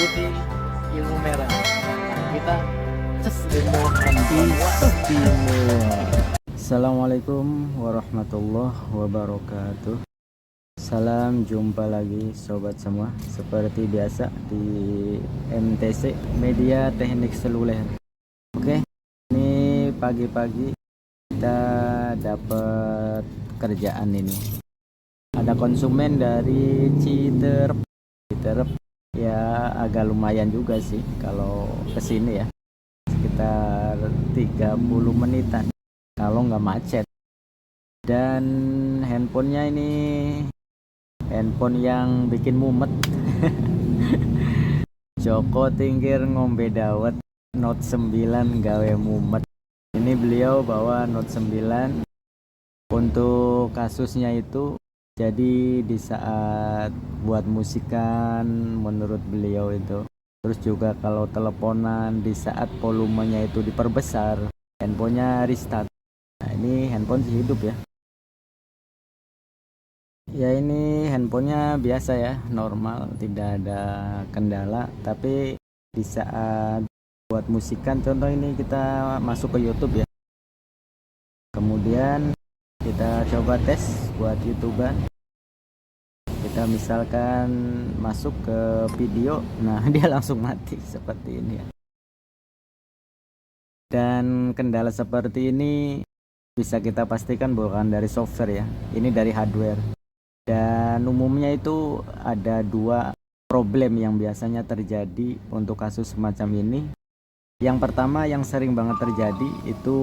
putih, ilmu merah. Kita ilmu handphone. Istimewa. Assalamualaikum warahmatullahi wabarakatuh. Salam jumpa lagi sobat semua. Seperti biasa di MTC Media Teknik Seluler. Oke, ini pagi-pagi kita dapat kerjaan ini. Ada konsumen dari Citerep. Citerep ya agak lumayan juga sih kalau kesini ya. Sekitar 30 menitan kalau nggak macet. Dan handphonenya ini handphone yang bikin mumet. Joko Tingkir ngombe dawet, Note 9 gawe mumet. Ini beliau bawa Note 9. Untuk kasusnya itu jadi di saat buat musikan menurut beliau itu, terus juga kalau teleponan di saat volumenya itu diperbesar, handphonenya restart. Nah ini handphone sih hidup ya. Ya ini handphonenya biasa ya, normal, tidak ada kendala. Tapi di saat buat musikan, contoh ini kita masuk ke YouTube ya, kemudian kita coba tes buat YouTuber. Kita misalkan masuk ke video, nah dia langsung mati seperti ini ya. Dan kendala seperti ini bisa kita pastikan bukan dari software ya, ini dari hardware. Dan umumnya itu ada dua problem yang biasanya terjadi untuk kasus semacam ini. Yang pertama yang sering banget terjadi itu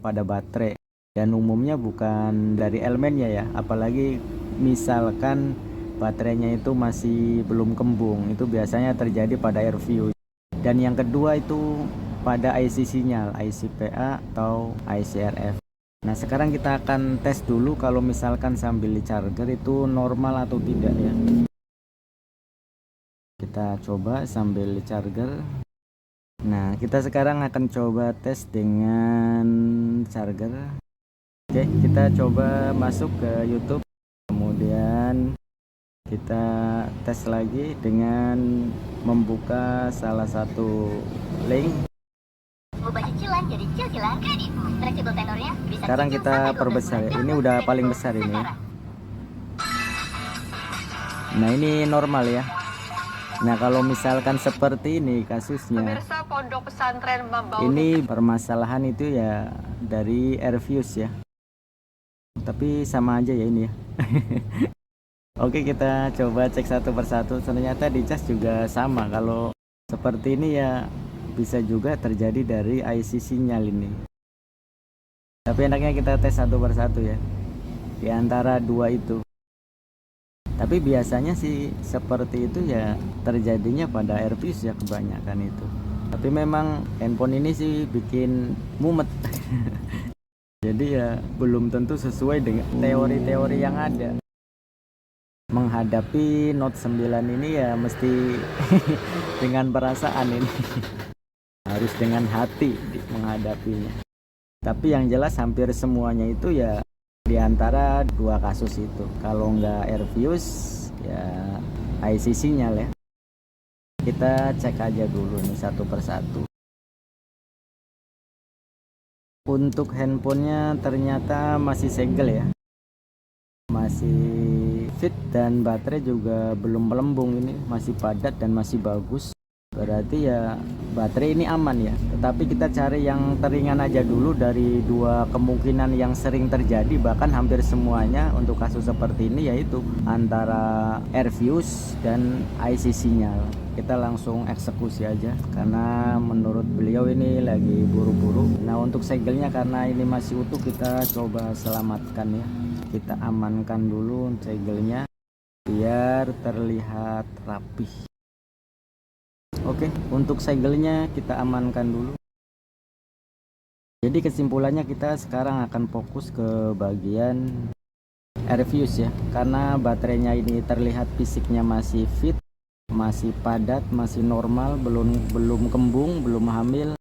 pada baterai, dan umumnya bukan dari elemennya ya, apalagi misalkan baterainya itu masih belum kembung, itu biasanya terjadi pada air fuse. Dan yang kedua itu pada IC sinyal, IC PA atau IC RF. Nah sekarang kita akan tes dulu kalau misalkan sambil di charger itu normal atau tidak ya. Kita coba sambil di charger. Nah kita sekarang akan coba tes dengan charger. Oke, kita coba masuk ke YouTube, kemudian kita tes lagi dengan membuka salah satu link. Sekarang kita perbesar ya. Ini udah paling besar ini. Nah ini normal ya. Nah kalau misalkan seperti ini kasusnya, ini permasalahan itu ya dari air fuse ya. Tapi sama aja ya ini ya. Oke, kita coba cek satu persatu. Ternyata di cas juga sama. Kalau seperti ini ya bisa juga terjadi dari IC sinyal ini. Tapi enaknya kita tes satu persatu ya, di antara dua itu. Tapi biasanya sih seperti itu ya terjadinya pada air fuse ya kebanyakan itu. Tapi memang handphone ini sih bikin mumet. Jadi ya belum tentu sesuai dengan teori-teori yang ada. Menghadapi Note 9 ini ya mesti dengan perasaan ini. Harus dengan hati menghadapinya. Tapi yang jelas hampir semuanya itu ya di antara dua kasus itu. Kalau nggak air fuse ya IC sinyal ya. Kita cek aja dulu nih satu persatu. Untuk handphonenya ternyata masih segel ya, masih fit, dan baterai juga belum melembung, ini masih padat dan masih bagus. Berarti ya baterai ini aman ya. Tetapi kita cari yang teringan aja dulu dari dua kemungkinan yang sering terjadi, bahkan hampir semuanya untuk kasus seperti ini, yaitu antara air fuse dan IC sinyal. Kita langsung eksekusi aja karena menurut beliau ini lagi buru-buru. Nah untuk segelnya karena ini masih utuh, kita coba selamatkan ya. Kita amankan dulu segelnya biar terlihat rapih. Oke, untuk segelnya kita amankan dulu. Jadi kesimpulannya kita sekarang akan fokus ke bagian air fuse ya, karena baterainya ini terlihat fisiknya masih fit, masih padat, masih normal, belum kembung, belum hamil.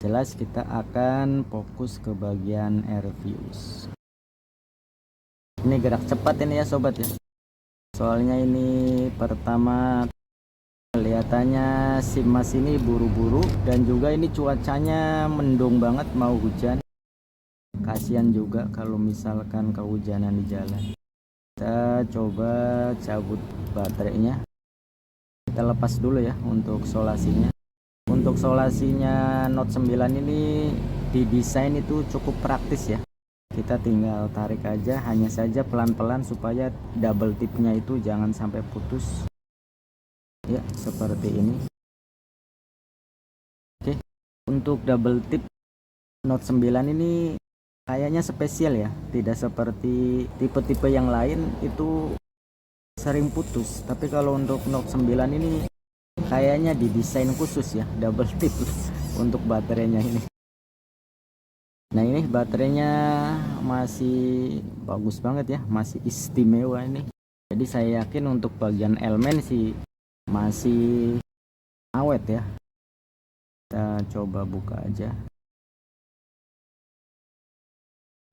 Jelas kita akan fokus ke bagian air fuse. Ini gerak cepat ini ya sobat ya, soalnya ini pertama kelihatan katanya si Mas ini buru-buru, dan juga ini cuacanya mendung banget, mau hujan. Kasihan juga kalau misalkan kehujanan di jalan. Kita coba cabut baterainya, kita lepas dulu ya untuk solasinya. Untuk solasinya Note 9 ini didesain itu cukup praktis ya. Kita tinggal tarik aja, hanya saja pelan-pelan supaya double tipnya itu jangan sampai putus ya, seperti ini. Oke, untuk double tip Note 9 ini kayaknya spesial ya, tidak seperti tipe-tipe yang lain itu sering putus. Tapi kalau untuk Note 9 ini kayaknya didesain khusus ya, double tip untuk baterainya ini. Nah, ini baterainya masih bagus banget ya, masih istimewa ini. Jadi saya yakin untuk bagian elemen sih masih awet ya. Kita coba buka aja.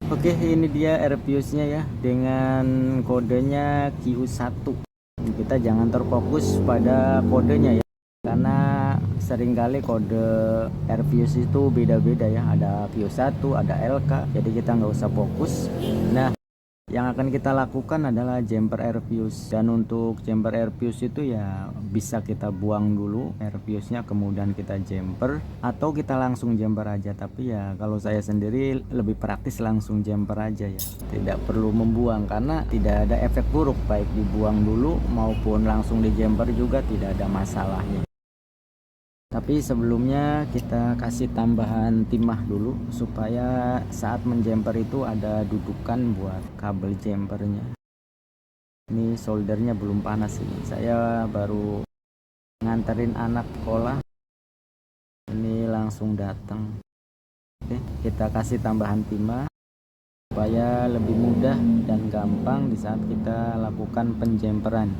Oke, ini dia Airfuse-nya ya, dengan kodenya Q1. Kita jangan terfokus pada kodenya ya, karena seringkali kode Airfuse itu beda-beda ya, ada Q1, ada LK, jadi kita nggak usah fokus. Nah, yang akan kita lakukan adalah jumper Airfuse, dan untuk jumper Airfuse itu ya bisa kita buang dulu Airfuse-nya, kemudian kita jumper, atau kita langsung jumper aja. Tapi ya kalau saya sendiri lebih praktis langsung jumper aja ya, tidak perlu membuang karena tidak ada efek buruk, baik dibuang dulu maupun langsung di jumper juga tidak ada masalahnya. Tapi sebelumnya kita kasih tambahan timah dulu supaya saat menjumper itu ada dudukan buat kabel jumpernya. Ini soldernya belum panas ini. Saya baru nganterin anak sekolah. Ini langsung datang. Oke, kita kasih tambahan timah supaya lebih mudah dan gampang di saat kita lakukan penjumperan.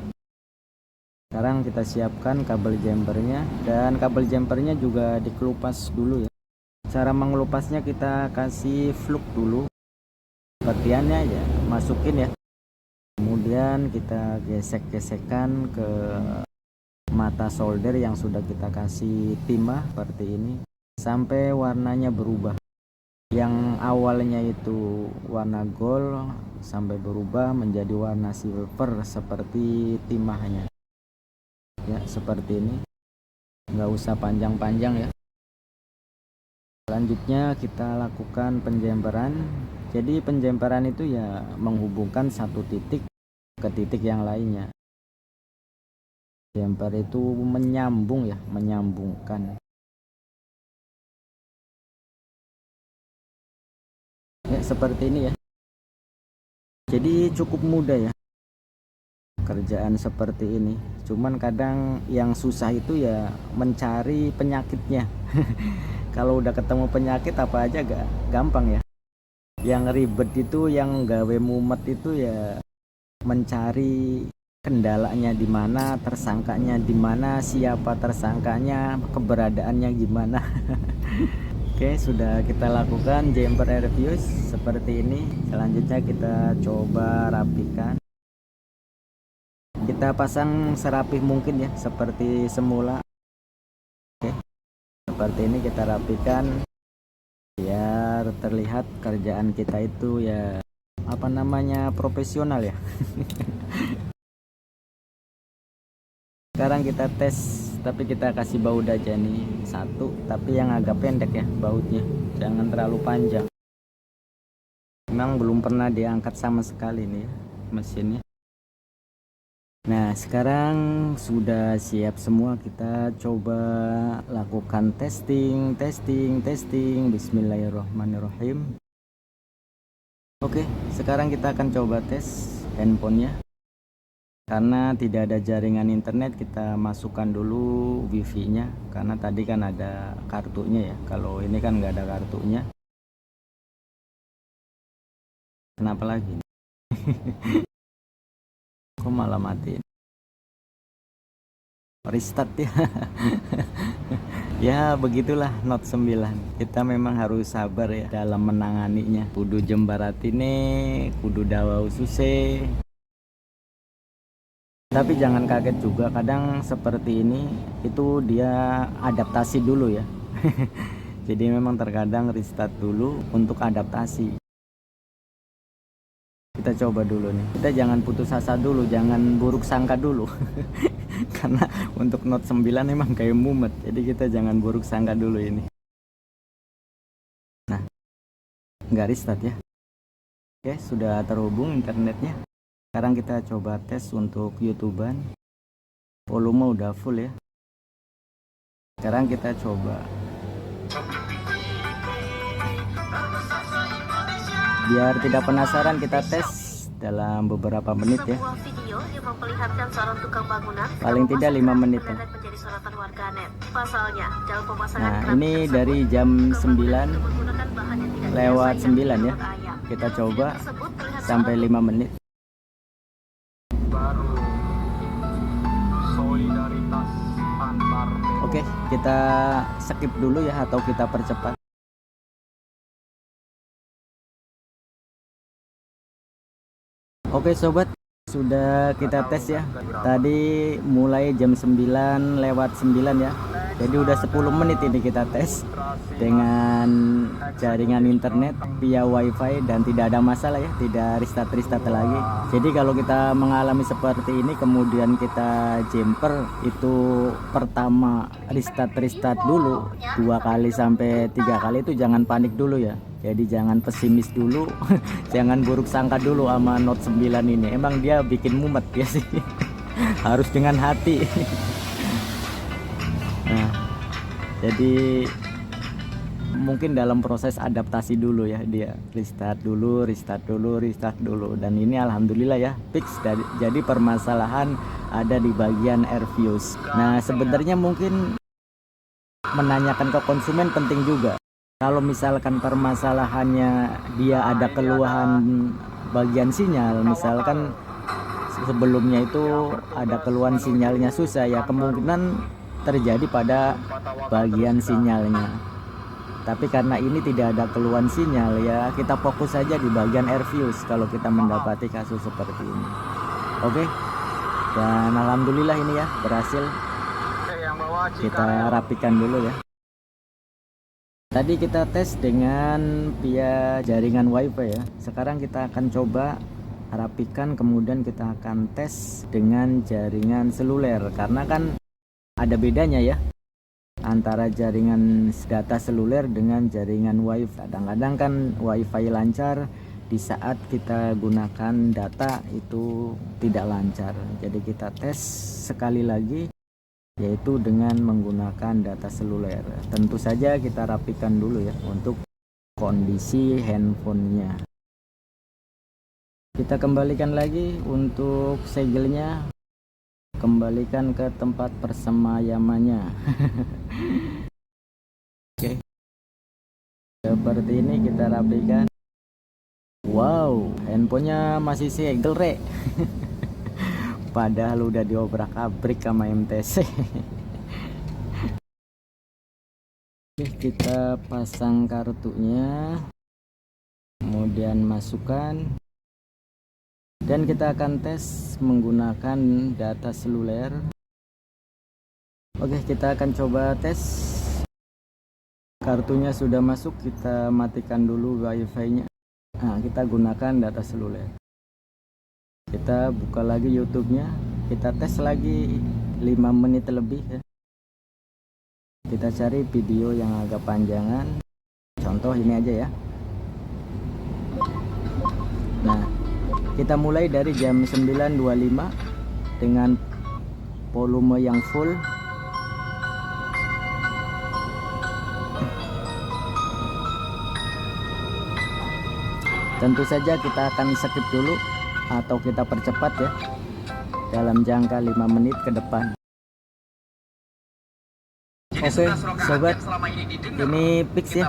Sekarang kita siapkan kabel jumpernya, dan kabel jumpernya juga dikelupas dulu ya. Cara mengelupasnya kita kasih fluk dulu, bagiannya ya masukin ya, kemudian kita gesek-gesekkan ke mata solder yang sudah kita kasih timah seperti ini sampai warnanya berubah. Yang awalnya itu warna gold sampai berubah menjadi warna silver seperti timahnya ya, seperti ini. Nggak usah panjang-panjang ya. Selanjutnya kita lakukan penjumperan. Jadi penjumperan itu ya menghubungkan satu titik ke titik yang lainnya. Jumper itu menyambung ya, menyambungkan ya, seperti ini ya. Jadi cukup mudah ya kerjaan seperti ini. Cuman kadang yang susah itu ya mencari penyakitnya. Kalau udah ketemu penyakit apa aja gak gampang ya. Yang ribet itu, yang gawe mumet itu ya mencari kendalanya di mana, tersangkanya di mana, siapa tersangkanya, keberadaannya gimana. Oke, sudah kita lakukan jumper Airfuse seperti ini. Selanjutnya kita coba rapikan. Kita pasang serapih mungkin ya, seperti semula. Oke, seperti ini kita rapikan biar terlihat kerjaan kita itu ya apa namanya, profesional ya. Sekarang kita tes, tapi kita kasih baut aja nih satu, tapi yang agak pendek ya bautnya, jangan terlalu panjang. Memang belum pernah diangkat sama sekali nih ya, mesinnya. Nah, sekarang sudah siap semua, kita coba lakukan testing. Bismillahirrahmanirrahim. Oke, sekarang kita akan coba tes handphonenya. Karena tidak ada jaringan internet, kita masukkan dulu wifi nya, karena tadi kan ada kartunya ya. Kalau ini kan nggak ada kartunya. Kenapa lagi? Kok malah mati? Restart ya. Ya begitulah Note 9. Kita memang harus sabar ya dalam menanganinya. Kudu jembaratine, kudu dawa ususe. Tapi jangan kaget juga, kadang seperti ini itu dia adaptasi dulu ya. Jadi memang terkadang restart dulu untuk adaptasi. Kita coba dulu nih. Kita jangan putus asa dulu, jangan buruk sangka dulu. Karena untuk Note 9 memang kayak mumet. Jadi kita jangan buruk sangka dulu ini. Nah, nggak restart ya. Oke, sudah terhubung internetnya. Sekarang kita coba tes untuk YouTuber. Volume udah full ya. Sekarang kita coba. Biar tidak penasaran, kita tes dalam beberapa menit ya. Video yang memperlihatkan seorang tukang bangunan Paling tidak 5 menit ya. menjadi sorotan warganet. Pasalnya, dalam pemasangan Nah, keramik ini tersebut, dari jam 9 menggunakan bahan yang tidak lewat biasa 9 yang ya. dibuat ayam. Kita Dalam coba video tersebut terlihat sampai seorang 5 menit. Baru solidaritas antar Oke, kita skip dulu ya atau kita percepat. Oke sobat, sudah kita tes ya. Tadi mulai jam 9 lewat 9 ya. Jadi udah 10 menit ini kita tes dengan jaringan internet via wifi dan tidak ada masalah ya, tidak restart lagi. Jadi kalau kita mengalami seperti ini kemudian kita jumper, itu pertama restart dulu 2 kali sampai 3 kali, itu jangan panik dulu ya. Jadi jangan pesimis dulu. Jangan buruk sangka dulu sama Note 9 ini. Emang dia bikin mumet ya sih. Harus dengan hati. Nah, jadi mungkin dalam proses adaptasi dulu ya, dia restart dulu, dan ini alhamdulillah ya fix. Jadi permasalahan ada di bagian Airviews. Nah, sebenarnya mungkin menanyakan ke konsumen penting juga. Kalau misalkan permasalahannya dia ada keluhan bagian sinyal, misalkan sebelumnya itu ada keluhan sinyalnya susah ya, kemungkinan terjadi pada bagian sinyalnya. Tapi karena ini tidak ada keluhan sinyal ya, kita fokus saja di bagian Airviews kalau kita mendapati kasus seperti ini. Oke, dan alhamdulillah ini ya berhasil. Kita rapikan dulu ya. Tadi kita tes dengan via jaringan wifi ya. Sekarang kita akan coba rapikan, kemudian kita akan tes dengan jaringan seluler. Karena kan ada bedanya ya antara jaringan data seluler dengan jaringan wifi. Kadang-kadang kan wifi lancar, di saat kita gunakan data itu tidak lancar. Jadi kita tes sekali lagi, yaitu dengan menggunakan data seluler. Tentu saja kita rapikan dulu ya untuk kondisi handphonenya. Kita kembalikan lagi untuk segelnya, kembalikan ke tempat persemayamannya. Oke, seperti ini kita rapikan. Wow, handphonenya masih segel rek. Padahal udah diobrak-abrik sama MTC. Oke, kita pasang kartunya, kemudian masukkan, dan kita akan tes menggunakan data seluler. Oke, kita akan coba tes. Kartunya sudah masuk, kita matikan dulu wifi-nya. Nah, kita gunakan data seluler. Kita buka lagi YouTube-nya, kita tes lagi 5 menit lebih ya. Kita cari video yang agak panjangan, contoh ini aja ya. Nah, kita mulai dari jam 9.25 dengan volume yang full. Tentu saja kita akan skip dulu atau kita percepat ya dalam jangka 5 menit ke depan. Oke sobat, ini fix ya,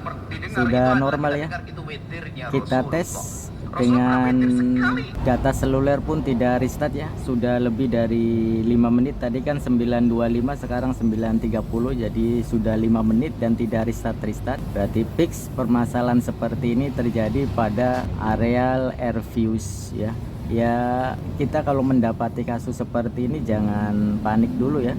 sudah normal ya. Kita tes dengan data seluler pun tidak restart ya, sudah lebih dari 5 menit. Tadi kan 9.25, sekarang 9.30, jadi sudah 5 menit dan tidak restart. Berarti fix permasalahan seperti ini terjadi pada areal Airviews ya, Ya kita kalau mendapati kasus seperti ini jangan panik dulu ya.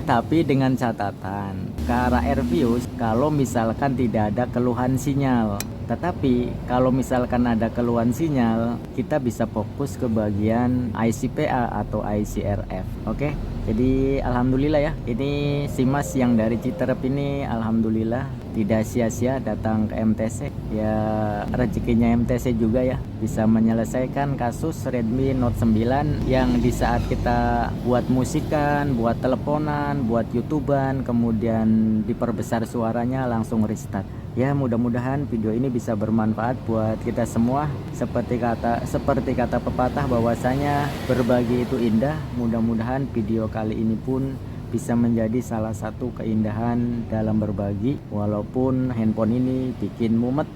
Tapi dengan catatan KRA-Airviews kalau misalkan tidak ada keluhan sinyal. Tetapi kalau misalkan ada keluhan sinyal, kita bisa fokus ke bagian ICPA atau ICRF. Oke. Jadi alhamdulillah ya, ini si Mas yang dari Citerep ini alhamdulillah tidak sia-sia datang ke MTC. Ya rezekinya MTC juga ya, bisa menyelesaikan kasus Redmi Note 9 yang di saat kita buat musikan, buat teleponan, buat YouTubean, kemudian diperbesar suaranya langsung restart. Ya mudah-mudahan video ini bisa bermanfaat buat kita semua. Seperti kata pepatah bahwasanya berbagi itu indah. Mudah-mudahan video kali ini pun bisa menjadi salah satu keindahan dalam berbagi, walaupun handphone ini bikin mumet.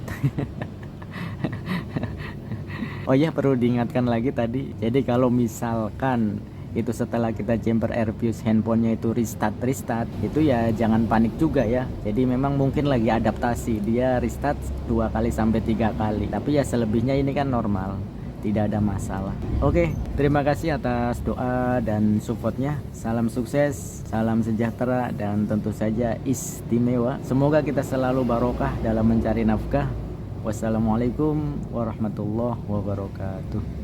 Oh ya, perlu diingatkan lagi tadi, jadi kalau misalkan itu setelah kita jumper Airviews handphonenya itu restart itu ya jangan panik juga ya. Jadi memang mungkin lagi adaptasi, dia restart 2 kali sampai 3 kali, tapi ya selebihnya ini kan normal, tidak ada masalah. Oke, terima kasih atas doa dan supportnya. Salam sukses, salam sejahtera, dan tentu saja istimewa. Semoga kita selalu barokah dalam mencari nafkah. Wassalamualaikum warahmatullahi wabarakatuh.